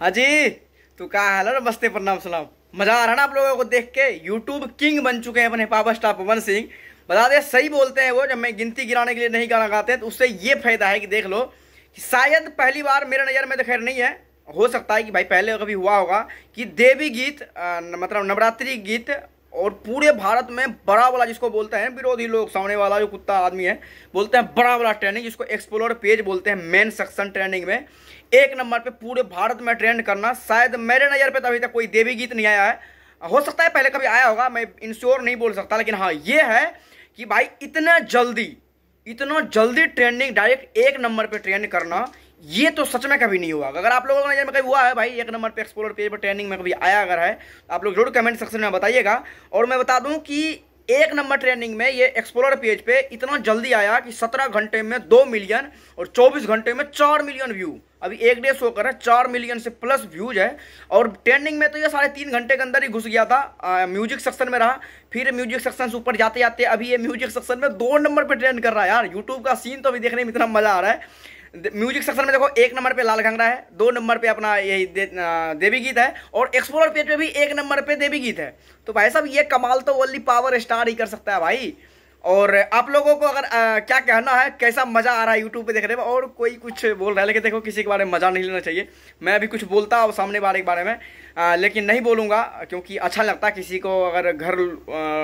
हाँ जी। तू कहा हाल है? नमस्ते, प्रणाम, सलाम। मजा आ रहा ना आप लोगों को देख के? यूट्यूब किंग बन चुके हैं अपने पावर स्टार पवन सिंह। बता दे, सही बोलते हैं वो। जब मैं गिनती गिराने के लिए नहीं गाना गाते हैं तो उससे ये फायदा है कि देख लो कि शायद पहली बार मेरे नज़र में तो खैर नहीं है, हो सकता है कि भाई पहले कभी हुआ होगा कि देवी गीत मतलब नवरात्रि गीत और पूरे भारत में बड़ा वाला जिसको बोलते हैं विरोधी लोग, सामने वाला जो कुत्ता आदमी है, बोलते हैं बड़ा वाला ट्रेंडिंग, जिसको एक्सप्लोर पेज बोलते हैं, मेन सेक्शन ट्रेंडिंग में एक नंबर पे पूरे भारत में ट्रेंड करना। शायद मेरे नज़र पे तो अभी तक कोई देवी गीत नहीं आया है। हो सकता है पहले कभी आया होगा, मैं इंश्योर नहीं बोल सकता, लेकिन हाँ ये है कि भाई इतना जल्दी ट्रेंडिंग डायरेक्ट एक नंबर पे ट्रेंड करना, ये तो सच में कभी नहीं हुआ। अगर आप लोगों को नजर में कभी हुआ है भाई एक नंबर पे एक्सप्लोर पेज पर ट्रेंडिंग में कभी आया अगर है तो आप लोग जरूर कमेंट सेक्शन में बताइएगा। और मैं बता दूं कि एक नंबर ट्रेंडिंग में ये एक्सप्लोर पेज पे इतना जल्दी आया कि 17 घंटे में 2 मिलियन और 24 घंटे में 4 मिलियन व्यू। अभी एक डे शो कर रहा है 4 मिलियन से प्लस व्यूज है। और ट्रेंडिंग में तो ये 3.5 घंटे के अंदर ही घुस गया था, म्यूजिक सेक्शन में रहा, फिर म्यूजिक सेक्शन से ऊपर जाते जाते अभी ये म्यूजिक सेक्शन में 2 नंबर पे ट्रेंड कर रहा है। यार यूट्यूब का सीन तो अभी देखने में इतना मजा आ रहा है। म्यूजिक सेक्शन में देखो 1 नंबर पे लाल घंगरा है, 2 नंबर पे अपना यही देवी गीत है, और एक्सप्लोर पेज पे भी 1 नंबर पे देवी गीत है। तो भाई साहब ये कमाल तो ओनली पावर स्टार ही कर सकता है भाई। और आप लोगों को अगर क्या कहना है, कैसा मजा आ रहा है यूट्यूब पे देखने में? और कोई कुछ बोल रहा है, लेकिन देखो किसी के बारे में मजा नहीं लेना चाहिए। मैं अभी कुछ बोलता हूँ सामने वाले के बारे में, लेकिन नहीं बोलूँगा क्योंकि अच्छा लगता है किसी को अगर घर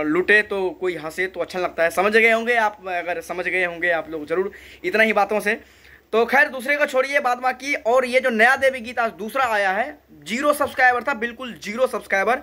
लूटे तो कोई हंसे तो अच्छा लगता है। समझ गए होंगे आप, अगर समझ गए होंगे आप लोग जरूर इतना ही बातों से। तो खैर दूसरे को छोड़िए बात बाकी। और ये जो नया देवी गीत आज दूसरा आया है, 0 सब्सक्राइबर था, बिल्कुल 0 सब्सक्राइबर।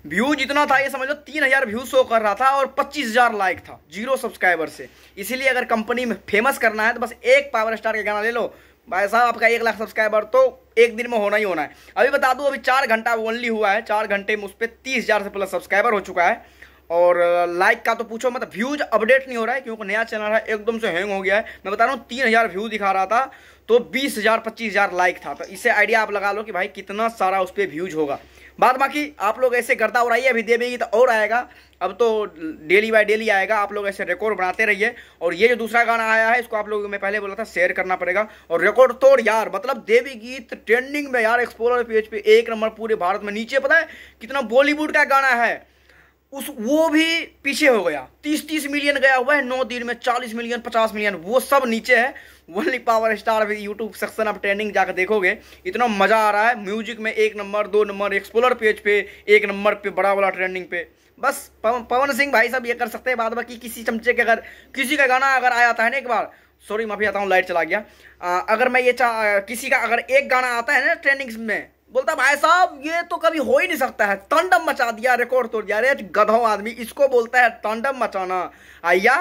व्यू जितना था ये समझ लो 3000 व्यू शो कर रहा था और 25,000 लाइक था 0 सब्सक्राइबर से। इसीलिए अगर कंपनी में फेमस करना है तो बस एक पावर स्टार का गाना ले लो भाई साहब, आपका 1 लाख सब्सक्राइबर तो एक दिन में होना ही होना है। अभी बता दूं, अभी 4 घंटा ओनली हुआ है, 4 घंटे में उस पर 30,000 से प्लस सब्सक्राइबर हो चुका है। और लाइक का तो पूछो मतलब, व्यूज अपडेट नहीं हो रहा है क्योंकि नया चैनल है, एकदम से हैंग हो गया है। मैं बता रहा हूँ 3000 व्यू दिखा रहा था तो 20,000 25,000 लाइक था। तो इससे आइडिया आप लगा लो कि भाई कितना सारा उस पर व्यूज होगा। बात बाकी आप लोग ऐसे करता और आइए, अभी देवी तो और आएगा, अब तो डेली बाय डेली आएगा। आप लोग ऐसे रिकॉर्ड बनाते रहिए। और ये जो दूसरा गाना आया है इसको आप लोग, मैं पहले बोला था, शेयर करना पड़ेगा और रिकॉर्ड तोड़ यार। मतलब देवी गीत ट्रेंडिंग में यार, एक्सप्लोरर पेज पे 1 नंबर पूरे भारत में। नीचे पता है कितना बॉलीवुड का गाना है वो भी पीछे हो गया, 30 मिलियन गया हुआ है 9 दिन में, 40 मिलियन 50 मिलियन, वो सब नीचे है। ओनली पावर स्टार भी यूट्यूब सेक्शन आप ट्रेंडिंग जाकर देखोगे, इतना मजा आ रहा है। म्यूजिक में 1 नंबर 2 नंबर, एक्सप्लोरर पेज पे 1 नंबर पे, बड़ा वाला ट्रेंडिंग पे। बस पवन सिंह भाई साहब ये कर सकते हैं। बाद बाकी किसी चमचे के अगर किसी का गाना अगर आया था ना एक बार, सॉरी माफी आता हूँ लाइट चला गया, अगर मैं ये किसी का अगर एक गाना आता है ना ट्रेंडिंग में, बोलता भाई साहब ये तो कभी हो ही नहीं सकता है, तांडव मचा दिया, रिकॉर्ड तोड़ दिया। अरे गधों आदमी, इसको बोलता है तांडव मचाना या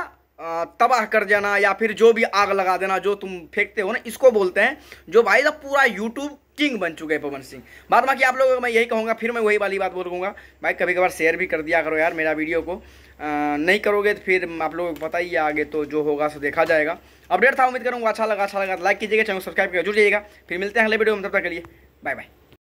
तबाह कर जाना, या फिर जो भी आग लगा देना जो तुम फेंकते हो ना, इसको बोलते हैं। जो भाई साहब पूरा यूट्यूब किंग बन चुके हैं पवन सिंह। बाद बाकी आप लोगों को मैं यही कहूँगा, फिर मैं वही वाली बात बोलूँगा भाई, कभी कभार शेयर भी कर दिया करो यार मेरा वीडियो को। नहीं करोगे तो फिर आप लोगों को पता ही है, आगे तो जो होगा सो देखा जाएगा। अपडेट था, उम्मीद करूँगा अच्छा लगा तो लाइक कीजिएगा, चैनल सब्सक्राइब कर जुड़ जाइएगा। फिर मिलते हैं अगले वीडियो में, तब तक के लिए बाय बाय।